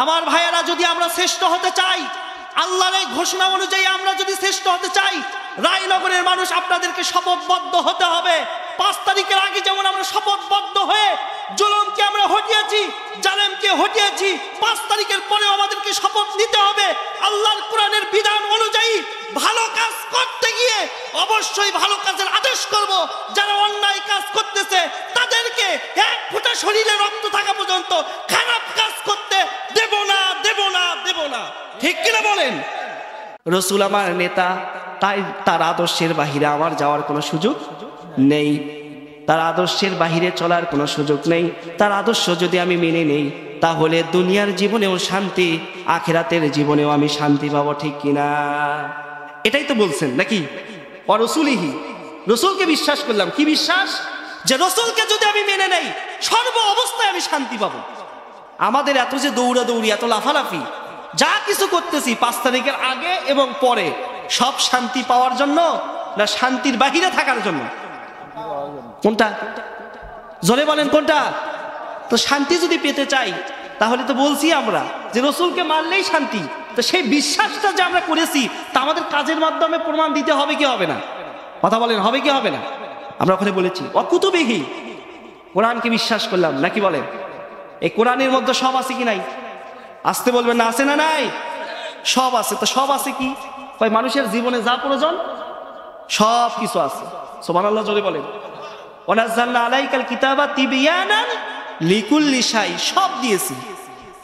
আমার ভাইয়েরা, যদি আমরা শ্রেষ্ঠ হতে চাই, আল্লাহর এই ঘোষণা অনুযায়ী আমরা যদি শ্রেষ্ঠ হতে চাই, রায়নগরের মানুষ আপনাদেরকে শপথবদ্ধ হতে হবে। 5 তারিখের আগে যেমন আমরা শপথবদ্ধ হয়ে জুলুমকে আমরা হটিয়েছি, জালেমকে হটিয়েছি, 5 তারিখের পরেও আমাদেরকে শপথ নিতে হবে আল্লাহর কোরআনের বিধান অনুযায়ী ভালো কাজ করতে গিয়ে অবশ্যই ভালো কাজের আদেশ করব। যারা অন্যায় কাজ করতেছে তাদেরকে 1 ফোঁটা শরীরে রক্ত থাকা পর্যন্ত খারাপ কাজ করতে দেব না, দেব না, দেব না। ঠিক কিনা বলেন? রসুল আমার নেতা, তাই তার আদর্শের বাহিরে আমার যাওয়ার কোনো সুযোগ নেই, তার আদর্শের বাহিরে চলার কোনো সুযোগ নেই। তার আদর্শ যদি আমি মেনে নেই, তাহলে দুনিয়ার জীবনেও শান্তি, আখিরাতের জীবনেও আমি শান্তি পাবো। ঠিক কিনা? এটাই তো বলছেন নাকি? রসুলিহি, রসুলকে বিশ্বাস করলাম। কি বিশ্বাস? যে রসুলকে যদি আমি মেনে নেই, সর্ব অবস্থায় আমি শান্তি পাবো। আমাদের এত যে দৌড়াদৌড়ি, এত লাফালাফি, যা কিছু করতেছি 5 তারিখের আগে এবং পরে, সব শান্তি পাওয়ার জন্য না শান্তির বাহিরে থাকার জন্য? কোনটা? জোরে বলেন কোনটা? তো শান্তি যদি পেতে চাই, তাহলে তো বলছি আমরা যে রসুলকে মানলেই শান্তি। তো সেই বিশ্বাসটা যে আমরা করেছি, তা আমাদের কাজের মাধ্যমে প্রমাণ দিতে হবে কি হবে না? কথা বলেন, হবে কি হবে না? আমরা ওখানে বলেছি অকুতুবিহি, কোরআনকে বিশ্বাস করলাম নাকি বলেন? এই কোরআনের মধ্যে সব আছে কি নাই? আসতে বলবেন না, আছে না নাই? সব আছে। তো সব আছে কি? মানুষের জীবনে যা প্রয়োজন সব কিছু আছে। সুবহানাল্লাহ জোরে বলেন। ওয়ানাজ্জালনা আলাইকাল কিতাবা তিবয়ানান লিকুল্লি শাই, সব দিয়েছি।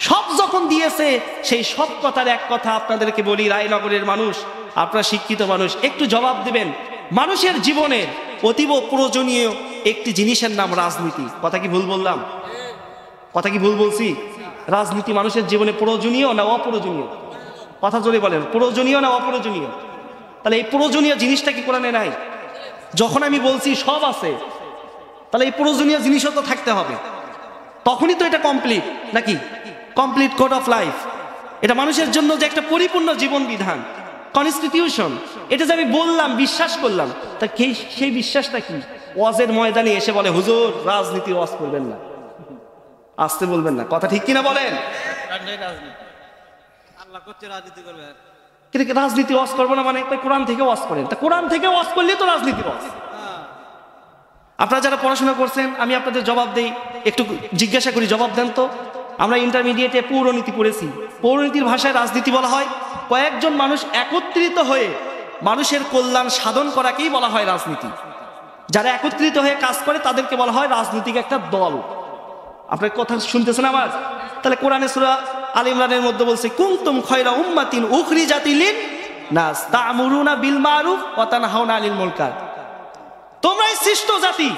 সব যখন দিয়েছে, সেই সব কথার এক কথা আপনাদেরকে বলি, রায়নগরের মানুষ, আপনারা শিক্ষিত মানুষ, একটু জবাব দিবেন। মানুষের জীবনের অতীব প্রয়োজনীয় একটি জিনিসের নাম রাজনীতি। কথা কি ভুল বললাম? কথা কি ভুল বলছি? রাজনীতি মানুষের জীবনে প্রয়োজনীয় না অপ্রয়োজনীয়? কথা জোরে বলেন, প্রয়োজনীয় না অপ্রয়োজনীয়? তাহলে এই প্রয়োজনীয় জিনিসটা কি কোরআনে নাই? যখন আমি বলছি সব আছে, তাহলে এই প্রয়োজনীয় জিনিসও তো থাকতে হবে, তখনই তো এটা কমপ্লিট নাকি? কমপ্লিট কোড অফ লাইফ, এটা মানুষের জন্য যে একটা পরিপূর্ণ জীবন বিধান, কনস্টিটিউশন, এটা যে আমি বললাম, বিশ্বাস করলাম, তা সেই বিশ্বাসটা কি? ওয়াজের ময়দানে এসে বলে হুজুর রাজনীতির ওয়াজ করবেন না, আসতে বলবেন না। কথা ঠিক কিনা বলেন? রাজনীতি ওয়াজ করবো না মানে কোরআন থেকে ওয়াজ করেন। তা কোরআন থেকে ওয়াজ করলে তো রাজনীতি ওয়াজ। আপনারা যারা পড়াশোনা করছেন, আমি আপনাদের জবাব দেই, একটু জিজ্ঞাসা করি, জবাব দেন তো। আমরা ইন্টারমিডিয়েটে পৌরনীতি পড়েছি। পৌরনীতির ভাষায় রাজনীতি বলা হয় কয়েকজন মানুষ একত্রিত হয়ে মানুষের কল্যাণ সাধন করাকেই বলা হয় রাজনীতি। যারা একত্রিত হয়ে কাজ করে তাদেরকে বলা হয় রাজনৈতিক একটা দল। আপনার কথা শুনতেছেন আমার? তাহলে কোরআনে সূরা আল ইমরানের মধ্যে বলছে কুনতুম খায়রা উম্মাতিন উখরিজাত লিন-নাস তা'মুরুনা বিল মারুফ ওয়া তানহাউনা আনিল মুনকার। তোমরাই শ্রেষ্ঠ জাতি,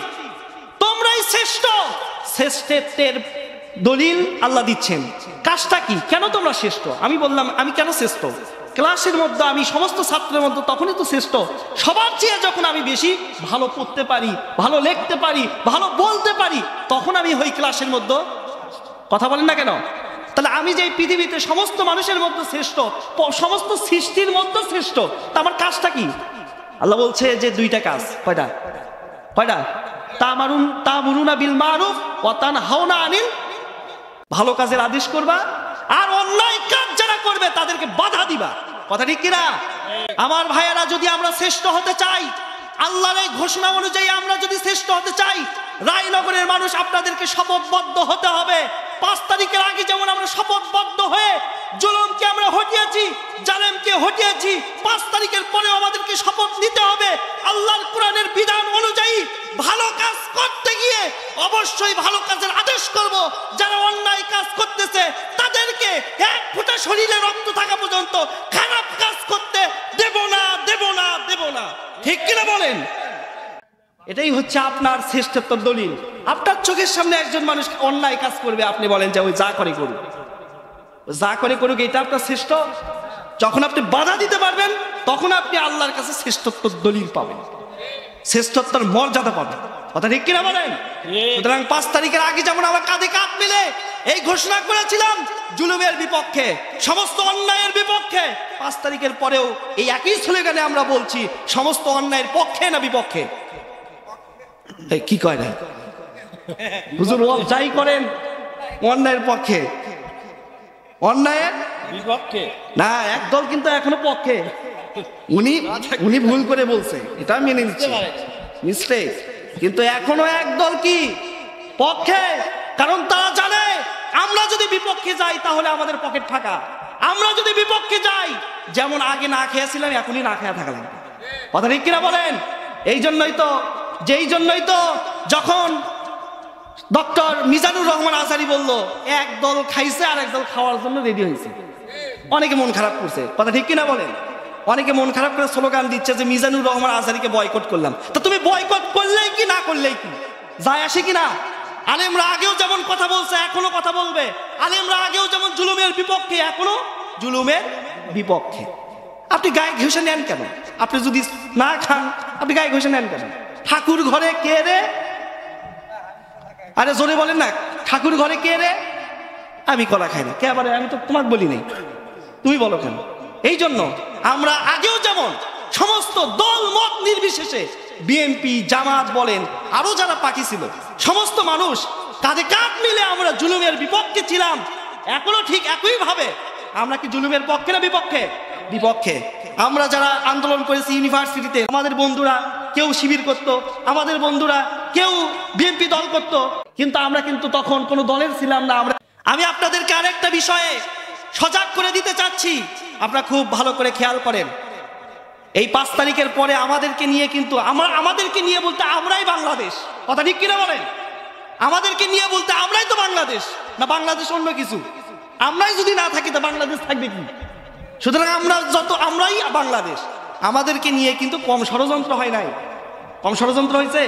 তোমরাই শ্রেষ্ঠ। শ্রেষ্ঠত্বের দলিল আল্লাহ দিচ্ছেন। কাজটা কি? কেন তোমরা শ্রেষ্ঠ? আমি বললাম আমি কেন শ্রেষ্ঠ? ক্লাসের মধ্যে আমি সমস্ত ছাত্রের মধ্যে তখনই তো শ্রেষ্ঠ, সবার চেয়ে যখন আমি বেশি ভালো পড়তে পারি, ভালো লিখতে পারি, ভালো বলতে পারি, তখন আমি হই ক্লাসের মধ্যে। কথা বলেন না কেন? তাহলে আমি যে পৃথিবীতে সমস্ত মানুষের মধ্যে শ্রেষ্ঠ, সমস্ত সৃষ্টির মধ্যে শ্রেষ্ঠ, তা আমার কাজটা কি? আল্লাহ বলছে যে 2টা কাজ। কয়টা? কয়টা? তা'মুরুনা বিল মারুফ ওয়া তানহাউনা আনিল, ভালো কাজের আদেশ করবা, আর অন্যায় কাজ যারা করবে তাদেরকে বাধা দিবা। কথা ঠিক কিনা? আমার ভাইয়েরা, যদি আমরা শ্রেষ্ঠ হতে চাই, আল্লাহর এই ঘোষণা অনুযায়ী আমরা যদি শ্রেষ্ঠ হতে চাই, রায়নগরের মানুষ আপনাদেরকে শপথবদ্ধ হতে হবে। 5 তারিখের আগে যেমন আমরা শপথবদ্ধ হয়ে জুলুমকে আমরা হটিয়েছি, জালেমকে হটিয়েছি, 5 তারিখের পরেও আমাদেরকে শপথ নিতে হবে আল্লাহর কোরআনের বিধান অনুযায়ী ভালো কাজ করতে গিয়ে অবশ্যই ভালো কাজের আদেশ করব। যারা অন্যায় কাজ করতেছে তাদেরকে 1 ফোঁটা শরীরে রক্ত থাকা পর্যন্ত খারাপ কাজ করতে দেব না, দেব না, দেব না। ঠিক কিনা বলেন? এটাই হচ্ছে আপনার শ্রেষ্ঠত্বের দলিল। আপনার চোখের সামনে একজন মানুষ অন্যায় কাজ করবে, আপনি বলেন যে ওই যা করে করুক, যা করে করুক, এটা আপনার শ্রেষ্ঠ। যখন আপনি বাধা দিতে পারবেন, তখন আপনি আল্লাহর কাছে শ্রেষ্ঠত্বের দলিল পাবেন, শ্রেষ্ঠত্বের মর্যাদা পাবেন। কথা ঠিক কিনা বলেন? সুতরাং 5 তারিখের আগে যেমন আমরা কাঁধে কাঁধ মিলে এই ঘোষণা করেছিলাম জুলুমের বিপক্ষে, সমস্ত অন্যায়ের বিপক্ষে, 5 তারিখের পরেও এই একই স্লোগানে আমরা বলছি সমস্ত অন্যায়ের পক্ষে না বিপক্ষে? কি কয় না হুজুর, যাই করেন অন্যায়ের পক্ষে। অন্যায়ের বিপক্ষে না, একদল কিন্তু এখনো পক্ষে। উনি উনি ভুল করে বলছে, এটা আমি মেনে নিচ্ছি, মিস্টেক। কিন্তু এখনো একদল কি পক্ষে, কারণ তারা জানে আমরা যদি বিপক্ষে যাই তাহলে আমাদের পকেট ফাঁকা। আমরা যদি বিপক্ষে যাই, যেমন আগে না খেয়েছিলাম এখনই না খেয়ে থাকা লাগবে। কথা ঠিক কিনা বলেন? এই জন্যই তো যখন ডক্টর মিজানুর রহমান আজহারী বলল এক দল খাইছে আর এক দল খাওয়ার জন্য রেডি হয়েছে, অনেকে মন খারাপ করছে। কথা ঠিক কিনা বলেন? অনেকে মন খারাপ করে স্লোগান দিচ্ছে যে মিজানুর রহমান আজহারীকে বয়কট করলাম। তো তুমি বয়কট করলেই কি না করলেই কি যায় আসে কিনা? আলেমরা আগেও যেমন কথা বলছে এখনো কথা বলবে। আলেমরা আগেও যেমন জুলুমের বিপক্ষে এখনো জুলুমের বিপক্ষে। আপনি গায়ে ঘষে নেন কেন? আপনি যদি না খান আপনি গায়ে ঘষে নেন কেন? ঠাকুর ঘরে কে রে? আরে জোরে বলেন না, ঠাকুর ঘরে কে রে? আমি কলা খাই না। কে আবার? আমি তো তোমাকে বলি নাই, তুমি বলো কেন? এই জন্য আমরা আগেও যেমন সমস্ত দল মত নির্বিশেষে বিএনপি জামাত বলেন আরো যারা পার্টি ছিল সমস্ত মানুষ কাঁধে কাঁধ মিলে আমরা জুলুমের বিপক্ষে ছিলাম, এখনো ঠিক একই ভাবে আমরা কি জুলুমের পক্ষে না বিপক্ষে? বিপক্ষে। আমরা যারা আন্দোলন করেছি ইউনিভার্সিটিতে, আমাদের বন্ধুরা কেউ শিবির করত, আমাদের বন্ধুরা কেউ বিএনপি দল করত, কিন্তু আমরা কিন্তু তখন কোনো দলের ছিলাম না। আমি আপনাদেরকে আরেকটা বিষয়ে সজাগ করে দিতে চাচ্ছি, আপনারা খুব ভালো করে খেয়াল করেন। এই 5 তারিখের পরে আমাদেরকে নিয়ে কিন্তু আমাদেরকে নিয়ে বলতে আমরাই বাংলাদেশ। কথা ঠিক কিনা বলেন? আমাদেরকে নিয়ে বলতে আমরাই তো বাংলাদেশ, না বাংলাদেশ অন্য কিছু? আমরাই যদি না থাকি তো বাংলাদেশ থাকবে কি? সুতরাং আমরাই বাংলাদেশ। আমাদেরকে নিয়ে কিন্তু কম ষড়যন্ত্র হয় নাই। কম ষড়যন্ত্র হয়েছে।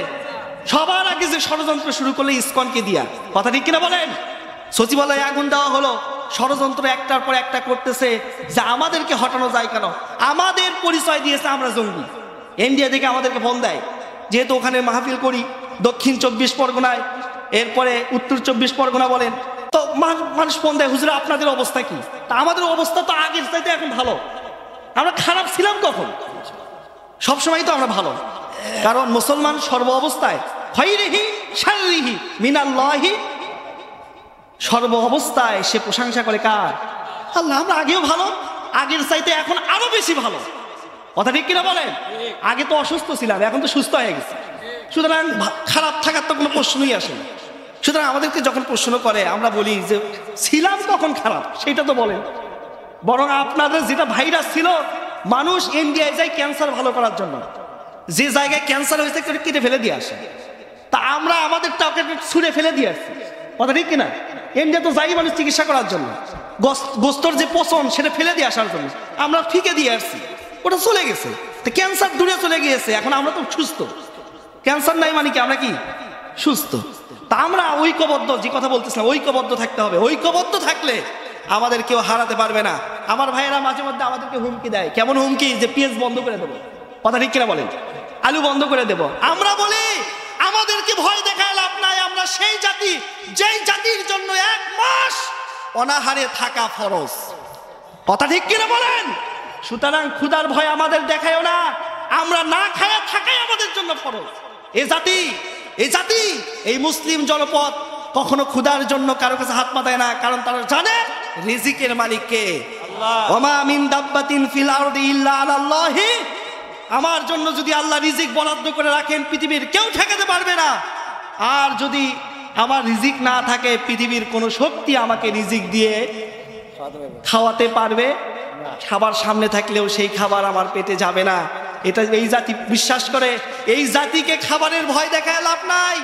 সবার আগে যে ষড়যন্ত্র শুরু করলে ইসকনকে দিয়া। কথা ঠিক কিনা বলেন? সচিবালয়ে আগুন দেওয়া হলো, ষড়যন্ত্র একটার পর একটা করতেছে যে আমাদেরকে হটানো যায় কেন? আমাদের পরিচয় দিয়েছে আমরা জঙ্গি। ইন্ডিয়া থেকে আমাদেরকে ফোন দেয়, যেহেতু ওখানে মাহফিল করি দক্ষিণ 24 পরগনায়, এরপরে উত্তর 24 পরগনা বলেন, তো মানুষ ফোন দেয়, হুজুর আপনাদের অবস্থা কি? তা আমাদের অবস্থা তো আগের চাইতে এখন ভালো। আমরা খারাপ ছিলাম কখন? সবসময় তো আমরা ভালো, কারণ মুসলমান সর্ব অবস্থায় খায়রিহি শাররিহি মিনাল্লাহি, সর্ব অবস্থায় সে প্রশংসা করে কার? আল্লাহ। আমরা আগেও ভালো, আগের চাইতে এখন আরো বেশি ভালো। কথা ঠিক কিনা বলেন? আগে তো অসুস্থ ছিলাম, এখন তো সুস্থ হয়ে গেছি। সুতরাং খারাপ থাকার তো কোনো প্রশ্নই আসে না। সুতরাং আমাদেরকে যখন প্রশ্ন করে আমরা বলি যে ছিলাম কখন খারাপ, সেটা তো বলেন। বরং আপনাদের যেটা ভাইরাস ছিল, মানুষ ইন্ডিয়ায় যায় ক্যান্সার ভালো করার জন্য, যে জায়গায় ক্যান্সার হয়েছে কেটে ফেলে দিয়ে আসে। তা আমরা আমাদের টাকা ছুঁড়ে ফেলে দিয়ে আসছি। কথা ঠিক কিনা? ইন্ডিয়া তো যাই মানুষ চিকিৎসা করার জন্য, গোস্তর যে পচন সেটা ফেলে দিয়ে আসার জন্য আমরা ফিকে দিয়ে আসছি, ওটা চলে গেছে। তো ক্যান্সার দূরে চলে গিয়েছে, এখন আমরা তো সুস্থ। ক্যান্সার নাই মানে কি আমরা কি সুস্থ? তা আমরা ঐক্যবদ্ধ, যে কথা বলতেছিলাম, ঐক্যবদ্ধ থাকতে হবে। ঐক্যবদ্ধ থাকলে আমাদের কেউ হারাতে পারবে না। আমার ভাইয়েরা মাঝে মধ্যে আমাদেরকে হুমকি দেয়। কেমন হুমকি? যে পেঁয়াজ বন্ধ করে দেবো। কথা ঠিক কিনা বলেন? আলু বন্ধ করে দেব। আমরা বলি আমাদেরকে ভয় দেখায় লাভ নাই। আমরা সেই জাতি, যেই জাতির জন্য 1 মাস অনাহারে থাকা ফরজ। কথা ঠিক কিনা বলেন? সুতরাং ক্ষুধার ভয় আমাদের দেখায়ও না, আমরা না খায়া থাকাই আমাদের জন্য ফরজ। এই জাতি এই মুসলিম জনপদ কখনো ক্ষুধার জন্য কারো কাছে হাত পাতায় না, কারণ তারা জানে রিজিকের মালিক কে? আল্লাহ। ওমা মিন দাব্বাতিন ফিল আরদি ইল্লা আলাল্লাহি। আমার জন্য যদি আল্লাহ রিজিক বরাদ্দ করে রাখেন, পৃথিবীর কেউ ঠেকাতে পারবে না। আর যদি আমার রিজিক না থাকে, পৃথিবীর কোনো শক্তি আমাকে রিজিক দিয়ে খাওয়াতে পারবে? খাবার সামনে থাকলেও সেই খাবার আমার পেটে যাবে না। এটা এই জাতি বিশ্বাস করে। এই জাতিকে খাবারের ভয় দেখায় লাভ নাই,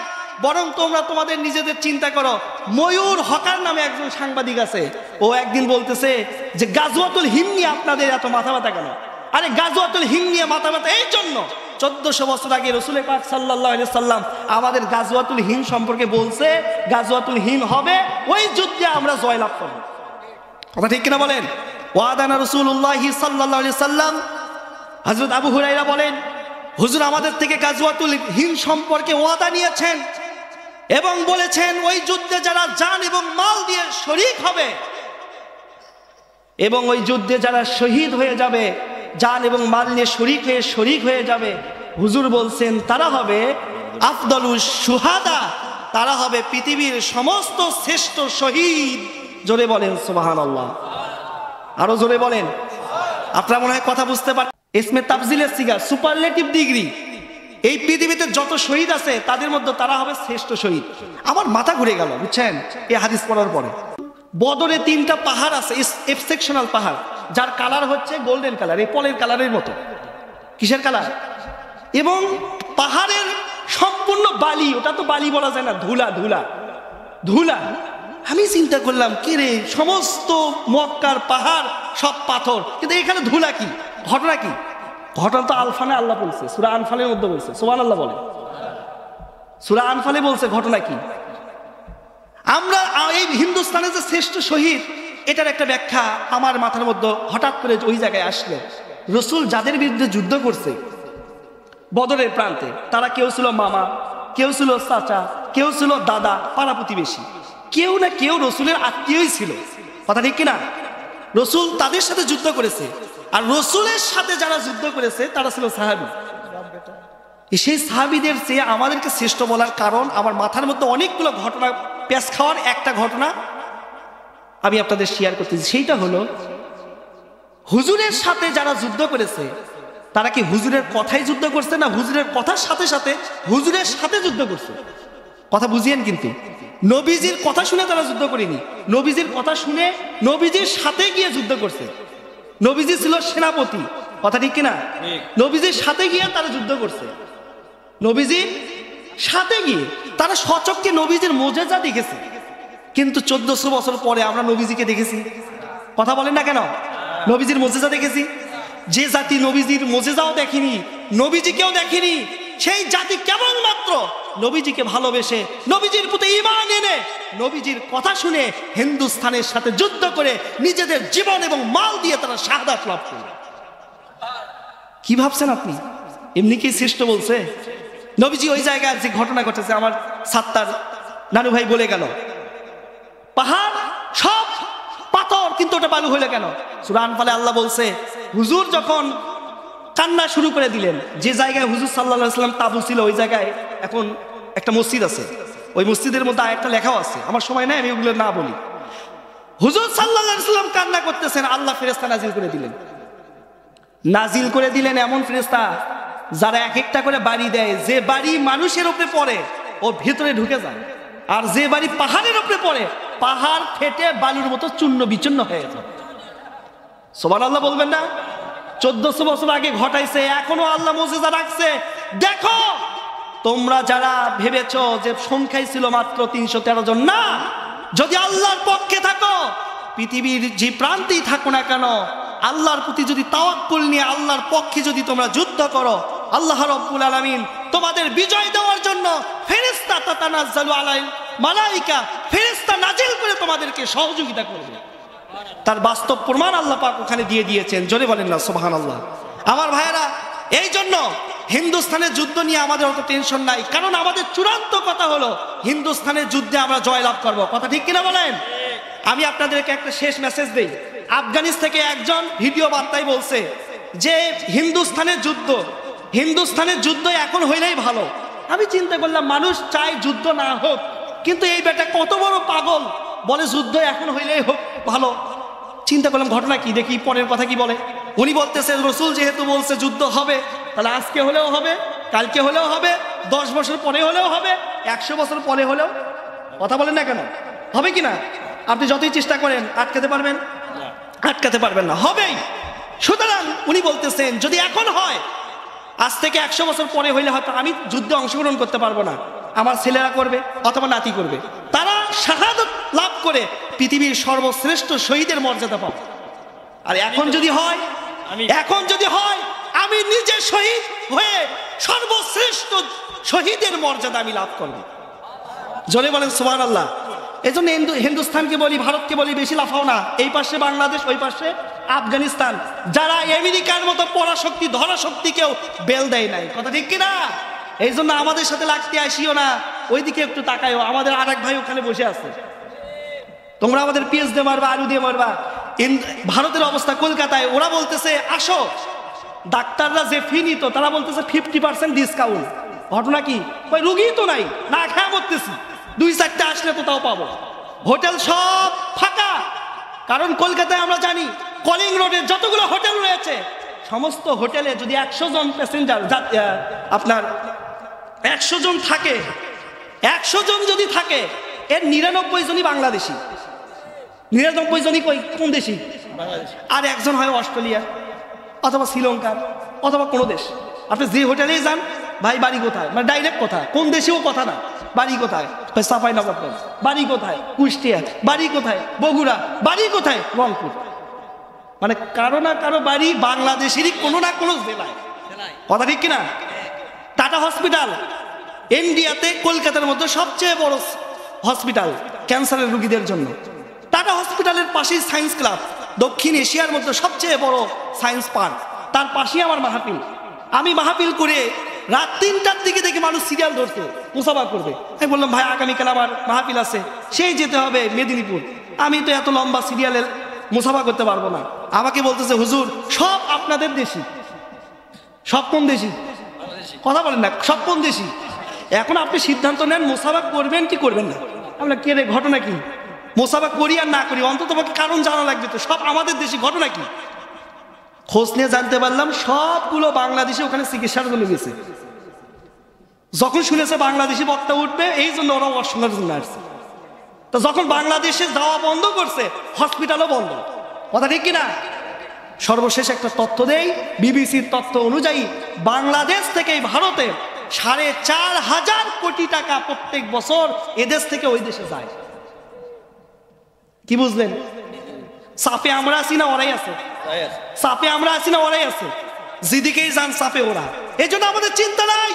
বরং তোমরা তোমাদের নিজেদের চিন্তা করো। ময়ূর হকার নামে একজন সাংবাদিক আছে, ও একদিন বলতেছে যে গাজওয়াতুল হিন্দ নিয়ে আপনাদের এত মাথা ব্যথা কেন? আরে গাজওয়াতুল হিন্দ নিয়ে মাথা ব্যথা এই জন্য, 1400 বছর আগে রাসূল পাক সাল্লাল্লাহু আলাইহি সাল্লাম আমাদের গাজওয়াতুল হিন্দ সম্পর্কে বলছে, গাজওয়াতুল হিন্দ হবে ওই যুদ্ধে আমরা জয়লাভ করব। কথা ঠিক কিনা বলেন? ওয়াদানা রাসূলুল্লাহ সাল্লাল্লাহু আলাইহি সাল্লাম। হযরত আবু হুরায়রা বলেন, হুজুর আমাদের থেকে গাজওয়াতুল হিন্দ সম্পর্কে ওয়াদা নিয়েছেন এবং বলেছেন ওই যুদ্ধে যারা জান এবং মাল দিয়ে শরীক হবে এবং ওই যুদ্ধে যারা শহীদ হয়ে যাবে, জান এবং মাল নিয়ে শরীক হয়ে যাবে, হুজুর বলছেন তারা হবে আফদালুশ শুহাদা, তারা হবে পৃথিবীর সমস্ত শ্রেষ্ঠ শহীদ জোরে বলেন সুবহানাল্লাহ, আরো জোরে বলেন। আপনারা মনে হয় কথা বুঝতে পারেন। ইসমে তাফজিলের সিগা, সুপারলেটিভ ডিগ্রি। এই পৃথিবীতে যত শহীদ আছে তাদের মধ্যে তারা হবে শ্রেষ্ঠ শহীদ। আমার মাথা ঘুরে গেল বুঝছেন এই হাদিস পড়ার পরে। বদরে 3টা পাহাড় আছে, এক্সেপশনাল পাহাড়, যার কালার হচ্ছে গোল্ডেন কালার, এই পলের কালারের মতো। কিসের কালার? এবং পাহাড়ের সম্পূর্ণ বালি, ওটা তো বালি বলা যায় না, ধুলা ধুলা ধুলা। আমি চিন্তা করলাম কে রে, সমস্ত মক্কার পাহাড় সব পাথর, কিন্তু এখানে ধুলা কি? ঘটনা কি? ঘটনা তো আলফানে আল্লাহ বলছে, সূরা আনফালের মধ্যে বলছে, সুবহানাল্লাহ বলে। সূরা আনফালে বলছে ঘটনা কি। আমরা এই হিন্দুস্তানের যে শ্রেষ্ঠ শহীদ, এটার একটা ব্যাখ্যা আমার মাথার মধ্যে হঠাৎ করে ওই জায়গায় আসলো। রসুল যাদের বিরুদ্ধে যুদ্ধ করছে বদরের প্রান্তে, তারা কেউ ছিল মামা, কেউ ছিল চাচা, কেউ ছিল দাদা, পাড়া প্রতিবেশী, কেউ না কেউ রসুলের আত্মীয়ই ছিল। কথা ঠিক কিনা? রসুল তাদের সাথে যুদ্ধ করেছে, আর রসুলের সাথে যারা যুদ্ধ করেছে তারা ছিল সাহাবী। সেই সাহাবীদের চেয়ে আমাদেরকে শ্রেষ্ঠ বলার কারণ, আমার মাথার মধ্যে অনেকগুলো ঘটনা পেঁচ খাওয়ার একটা ঘটনা আমি আপনাদের শেয়ার করতেছি। সেইটা হলো, হুজুরের সাথে যারা যুদ্ধ করেছে তারা কি হুজুরের কথাই যুদ্ধ করছে, না হুজুরের কথার সাথে সাথে হুজুরের সাথে যুদ্ধ করছে? কথা বুঝিয়েন। কিন্তু নবীজির কথা শুনে তারা যুদ্ধ করেনি, নবীজির কথা শুনে নবীজির সাথে গিয়ে যুদ্ধ করছে। নবীজি ছিল সেনাপতি, কথা ঠিক কিনা? নবীজির সাথে গিয়ে তারা যুদ্ধ করছে। নবীজির সাথে গিয়ে তারা সচক্ষে নবীজির মোজেজা দেখেছে। কিন্তু 1400 বছর পরে আমরা নবীজিকে দেখেছি? কথা বলেন না কেন? নবীজির মোজেজা দেখেছি। যে জাতি নবীজির মোজেজাও দেখেনি, নবীজিকেও দেখেনি, সেই জাতি কেবলমাত্র নবীজিকে ভালোবেসে, নবীজির প্রতি ঈমান এনে, নবীজির কথা শুনে হিন্দুস্তানের সাথে যুদ্ধ করে নিজেদের জীবন এবং মাল দিয়ে তারা শাহাদাত লাভ করবে। কি ভাবছেন আপনি? এমনি কি শ্রেষ্ঠ বলছে? নবীজি ওই জায়গায় যে ঘটনা ঘটেছে, আমার সাত্তার নানু ভাই বলে গেল, পাহাড় সব পাথর, কিন্তু ওটা বালু হইলো কেন? সূরা আনফালে আল্লাহ বলছে, হুজুর যখন কান্না শুরু করে দিলেন, যে জায়গায় হুজুর সাল্লাল্লাহু আলাইহি ওয়াসাল্লাম তাবু ছিল, ওই জায়গায় এখন একটা মসজিদ আছে, ওই মসজিদের মধ্যে আরেকটা লেখাও আছে, আমার সময় নাই আমি ওগুলো না বলি। হুজুর সাল্লাল্লাহু আলাইহি ওয়াসাল্লাম কান্না করতেছেন, আল্লাহ ফেরেশতা নাজিল করে দিলেন। নাজিল করে দিলেন এমন ফেরেশতা যারা এক একটা করে বাড়ি দেয়, যে বাড়ি মানুষের উপরে পড়ে ও ভিতরে ঢুকে যায়, আর যে বাড়ি পাহাড়ের উপরে পড়ে পাহাড় ফেটে বালুর মতো চূর্ণ বিচূর্ণ হয়ে যায়। সুবহানাল্লাহ বলবেন না? 1400 বছর আগে ঘটাইছে, এখনো আল্লাহ মুজিজা রাখছে। দেখো, তোমরা যারা ভেবেছো যে সংখ্যাই ছিল মাত্র 313 জন, না, যদি আল্লাহর পক্ষে থাকো, পৃথিবীর যে প্রান্তেই থাকো না কেন, আল্লাহর প্রতি যদি তাওয়াক্কুল নিয়ে আল্লাহর পক্ষে যদি তোমরা যুদ্ধ করো, আল্লাহ রাব্বুল আলামিন তোমাদের বিজয় দেওয়ার জন্য ফেরেশতা তাতানাজ্জালু আলাইল মালাইকা, ফেরেশতা নাজিল করে তোমাদেরকে সহযোগিতা করবে। তার বাস্তব প্রমাণ আল্লাহ পাক ওখানে দিয়ে দিয়েছেন। জোরে বলেন না সুবহানাল্লাহ। আমার ভাইয়েরা, এই জন্য হিন্দুস্তানের যুদ্ধ নিয়ে আমাদের অত টেনশন নাই, কারণ আমাদের চূড়ান্ত কথা হলো হিন্দুস্তানের যুদ্ধে আমরা জয়লাভ করব। কথা ঠিক কিনা বলেন? আমি আপনাদেরকে একটা শেষ মেসেজ দেই। আফগানিস্তান থেকে একজন ভিডিও বার্তায় বলছে যে হিন্দুস্তানের যুদ্ধ এখন হইলেই ভালো। আমি চিন্তা করলাম, মানুষ চায় যুদ্ধ না হোক, কিন্তু এই বেটা কত বড় পাগল, বলে যুদ্ধ এখন হইলেই হোক ভালো। চিন্তা করলাম ঘটনা কি, দেখি পরের কথা কি বলে। উনি বলতেছে, রসুল যেহেতু বলছে যুদ্ধ হবে, তাহলে আজকে হলেও হবে, কালকে হলেও হবে, 10 বছর পরে হলেও হবে, 100 বছর পরে হলেও। কথা বলেন না কেন? হবে কিনা? আপনি যতই চেষ্টা করেন আটকাতে পারবেন? আটকাতে পারবেন না, হবেই। সুতরাং উনি বলতেছেন, যদি এখন হয়, আজ থেকে 100 বছর পরে হইলে হয়তো আমি যুদ্ধে অংশগ্রহণ করতে পারবো না, আমার ছেলেরা করবে অথবা নাতি করবে, তারা শাহাদাত লাভ করে পৃথিবীর সর্বশ্রেষ্ঠ শহীদের মর্যাদা পাবে। আর এখন যদি হয়, আমি নিজে শহীদ হয়ে সর্বশ্রেষ্ঠ শহীদের মর্যাদা আমি লাভ করব। জোরে বলেন সুবহানাল্লাহ। এই জন্য হিন্দুস্তানকে বলি, ভারতকে বলি, বেশি লাফাও না। এই পাশে বাংলাদেশ, ওই পাশে আফগানিস্তান, যারা আমেরিকার মতো পরাশক্তি ধরাশক্তিকেও বেল দেয় নাই। কথা ঠিক কিনা? এই জন্য আমাদের সাথে লাগতে আসিও না, ওইদিকে একটু তাকায়ও। আমাদের আরেক ভাই ওখানে বসে আছে, তোমরা আমাদের পেঁয়াজ দিয়ে মারবা, আলু দিয়ে মারবা। ভারতের অবস্থা, কলকাতায় ওরা বলতেছে আসো, ডাক্তাররা যে ফি নিত তারা বলতেছে 50% ডিসকাউন্ট। ঘটনা কি? ওই রুগী তো নাই, না খায় মরতেছি, 2-4টা আসলে তো তাও পাবো। হোটেল সব ফাঁকা। কারণ কলকাতায় আমরা জানি কলিং রোডে যতগুলো হোটেল রয়েছে সমস্ত হোটেলে যদি 100 জন প্যাসেঞ্জার আপনার 100 জন থাকে, 100 জন যদি থাকে এর 99 জনই বাংলাদেশি। 99 জনই কোন দেশি? বাংলাদেশ। আর একজন হয় অস্ট্রেলিয়া অথবা শ্রীলঙ্কার অথবা কোনো দেশ। আপনি যে হোটেলেই যান, ভাই বাড়ি কোথায়, মানে ডাইরেক্ট কথা, কোন দেশেও কথা না, বাড়ি কোথায়, চাঁপাইনবাবগঞ্জ, বাড়ি কোথায়, কুষ্টিয়া, বাড়ি কোথায়, বগুড়া, বাড়ি কোথায়, রংপুর। মানে কারো না কারো বাড়ি বাংলাদেশেরই কোনো না কোনো জেলায়। কথা ঠিক কিনা? টাটা হসপিটাল ইন্ডিয়াতে কলকাতার মধ্যে সবচেয়ে বড় হসপিটাল ক্যান্সারের রোগীদের জন্য। টাটা হসপিটালের পাশেই সায়েন্স ক্লাব, দক্ষিণ এশিয়ার মধ্যে সবচেয়ে বড় সায়েন্স পার্ক, তার পাশেই আমার মাহফিল। আমি মাহফিল করে রাত 3টার দিকে দেখে মানুষ সিরিয়াল ধরছে মুসাফা করবে। আমি বললাম ভাই আগামীকাল আমার মাহফিল আছে, সেই যেতে হবে মেদিনীপুর, আমি তো এত লম্বা সিরিয়ালের মুসাফা করতে পারবো না। আমাকে বলতেছে হুজুর সব আপনাদের দেশি। সব কোন দেশি? কথা বলেন না, সব কোন দেশি? এখন আপনি সিদ্ধান্ত নেন মুসাফা করবেন কি করবেন না। আমরা কে রে, ঘটনা কি? মুসাফা করি আর না করি অন্তত আমাকে কারণ জানা লাগবে তো, সব আমাদের দেশি, ঘটনা কি? খোঁজ নিয়ে জানতে পারলাম সবগুলো বাংলাদেশে ওখানে চিকিৎসার জন্য গেছে। যখন শুনেছে বাংলাদেশি বক্তা উঠবে এই জন্য ওরা শোনার জন্য আসছে। তো যখন বাংলাদেশে যাওয়া বন্ধ করছে হসপিটালও বন্ধ। কথা ঠিক কিনা? সর্বশেষ একটা তথ্য দেই, বিবিসির তথ্য অনুযায়ী বাংলাদেশ থেকে ভারতে 4.5 কোটি টাকা প্রত্যেক বছর এদেশ থেকে ওই দেশে যায়। কি বুঝলেন? চাপে আমরা আছি না ওরাই আছে? চাপে আমরা আছি না ওরাই আছে? যেদিকেই যান চাপে ওরা। এই জন্য আমাদের চিন্তা নাই।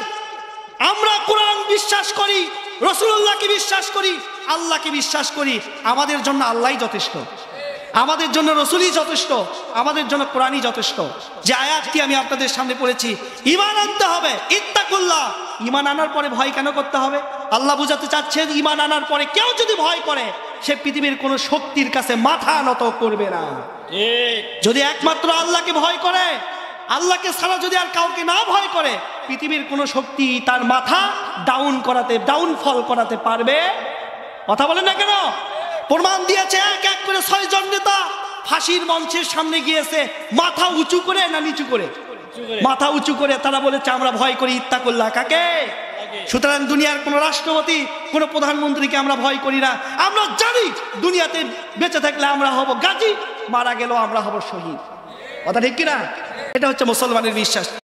আমরা কোরআন বিশ্বাস করি, রাসূলুল্লাহকে বিশ্বাস করি, আল্লাহকে বিশ্বাস করি। আমাদের জন্য আল্লাহই যথেষ্ট, আমাদের জন্য রাসূলই যথেষ্ট, আমাদের জন্য কোরআনই যথেষ্ট। যে আয়াতটি আমি আপনাদের সামনে পড়েছি, ঈমান আনতে হবে, ইত্তাকুল্লাহ। ঈমান আনার পরে ভয় কেন করতে হবে? আল্লাহ বুঝাতে চাচ্ছেন ঈমান আনার পরে কেউ যদি ভয় করে সে পৃথিবীর কোনো শক্তির কাছে মাথা নত করবে না। যদি একমাত্র আল্লাহকে ভয় করে, আল্লাহকে ছাড়া যদি আর কাউকে না ভয় করে, পৃথিবীর কোনো শক্তি তার মাথা ডাউনফল করাতে পারবে? কথা বলেন না কেন? প্রমাণ দিয়েছে এক এক করে 6 জন নেতা ফাঁসির মঞ্চের সামনে গিয়েছে মাথা উঁচু করে না নিচু করে? মাথা উঁচু করে। তারা বলেছে আমরা ভয় করি ইত্তাকুল্লাহ কাকে? সুতরাং দুনিয়ার কোন রাষ্ট্রপতি, কোন প্রধানমন্ত্রীকে আমরা ভয় করি না। আমরা জানি দুনিয়াতে বেঁচে থাকলে আমরা হব গাজী, মারা গেলেও আমরা হব শহীদ। কথা ঠিক কিনা? এটা হচ্ছে মুসলমানের বিশ্বাস।